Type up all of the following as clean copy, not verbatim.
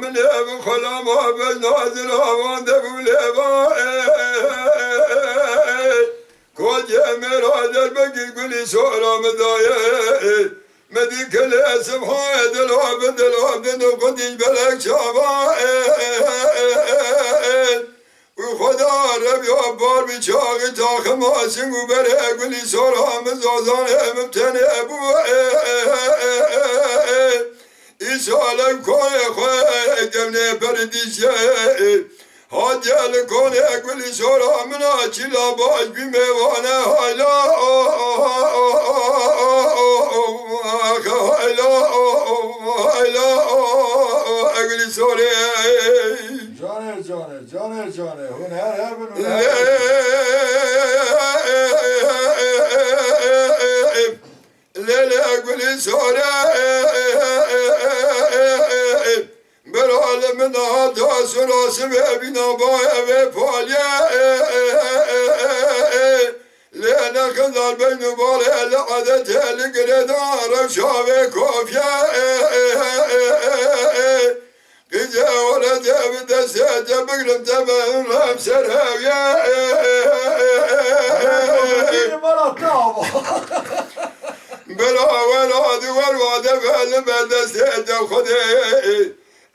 من ابن خلاما بنازل آوان دبوله کجا مرادر بگی گلی سورا مدایه مدی کل اسم های دلاب دنو قدیش بلک شابا و خدا ربی بار بی چاقی تاخ ماسین و بره گلی سورا مزازان مبتنه ابو ایسالم کنه خواه دمنه پردیشه حاجل کنه گلی سورا منا چلا باش بی میوانه حالا گلی سوره جانه هنر هبن لیله گلی سوره برال من هاتا سراس ببینا بای پالیه لیله خدار بین باله لعدت لگردان رفشاوه کافیه قیده ولده بدسته بگرم تبه رم سر هویه بلا ولاد ورواده فعل بدسته خوده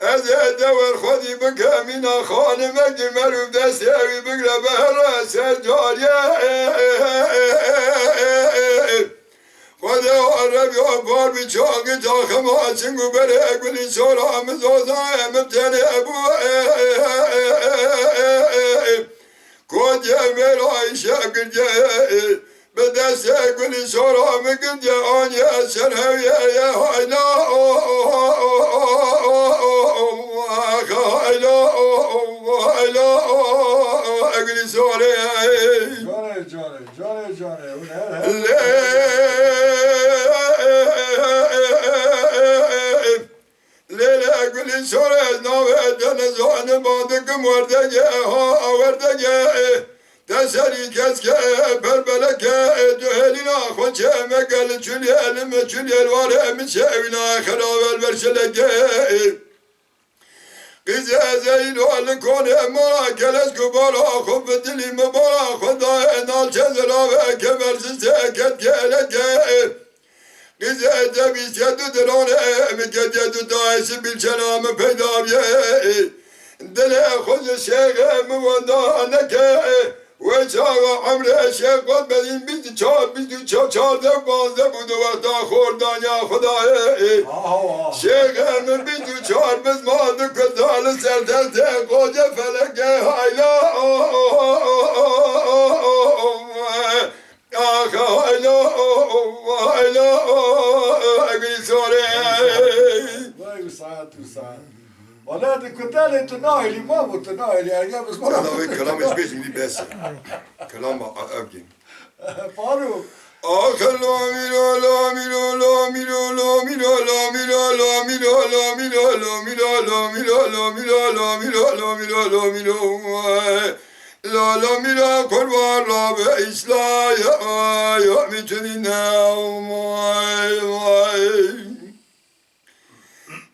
از دور خودی بکمینا خانمگی مروف دستیوی بگره بهره سر جاریه خدا ربی بار بی چاقی تاخم آسنگو بره گلی سورا مزازای مبتنه ابو کجا مرای شکرجه به دست گلی سورا مگنجه آنیه سر هویه حیلا اگلی سوره جانه لیله گلی سوره نوه دنزان باندک مردگه ها آوردگه دسری کس که بربلکه دوهلینا خوچه مگل چلیل مچلیل واره میچوینا خرابل برشلگه قیزه زیلوال کنه مرا کلش کبارا خوب دلی مبارا خدا نال چزراوه که برسه سکت کلگه قیزه دبیسه دو درانه مگه دو دایش بیلچنام پیدا بیه دل خود شیخ مواندانکه و چاق عمر شیخ قد بدین 24 15 بود وقتا خوردانیا خدای شیخ من 24 بزمان کدال سردسته قوجه فلکه حیلا آخ حیلا اگری سوره باید ساعت ولا دي كتالي تناهلي ما مو تناهلي يعني بس مرة كلام ايش بيجي بس كلام ابكي فارو آخر لا ميلا لا ميلا لا ميلا لا ميلا لا ميلا لا ميلا لا ميلا لا ميلا لا ميلا لا ميلا لا ميلا لا ميلا لا ميلا لا لا ميلا قربان رب إسلام يا متنينا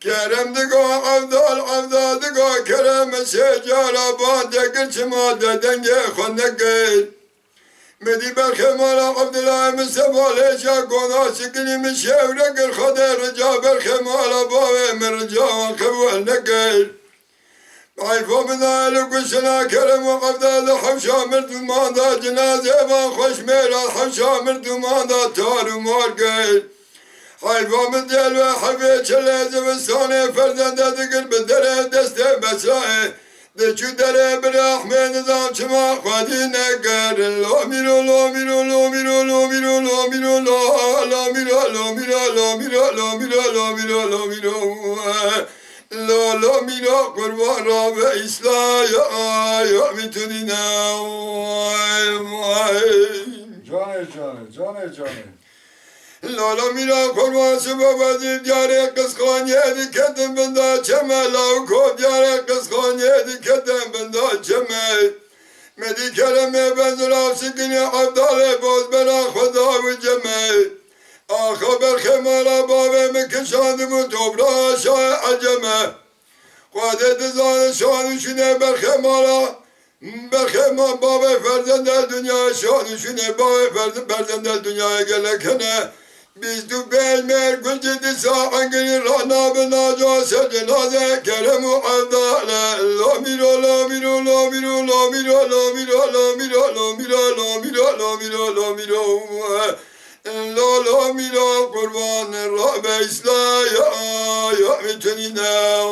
کرم دگاه عبدال دگاه کرم سجارا با دگر چما دنگه خونگه مدی برخه مالا عبدالله مسباله شا گناه سکنی مشوره گر خود رجا برخه مالا باوه مرجا خبوه نگر عیفا بدایل کشنا کرم و عبدال حفشا مردمان دا جنازه با خوش میرا حفشا مردمان دا تارو مارگه حیفا مدل و حفه چله زمستانه فرزنده دگر بدره دسته بسائه دچو دره برحمه نظام چما خودی نگر لا میرو لا میرو لا میرو لا میرو لا میرو لا میرو لا میرو لا میرو لا میرو لا میرو لا میرو لا میرو قربان را به اصلاح یا میتونی نه جانه لالا میرا قربان سبب ازیم دیاره قسخانیه دی کتن بنده چمه لاو کو دیاره قسخانیه دی کتن بنده چمه مدی کلمه بنزر سکنی عبدال باز برا خدا و جمه آخا برخه مالا بابه مکشاندم و توبرا شای عجمه خودت زان شانشونه برخمالا برخما باب فرزند dünya şanüşüne bab فرزند dünyaya gelekene biz du beymer gülcidi sağangini rana benaca sedenaze keremu avdale lamiro lamiro lamiro lamiro lamiro lamiro lamiro lamiro lamiro lamiro la lamiro kurban Rabbe İsla ya mitünine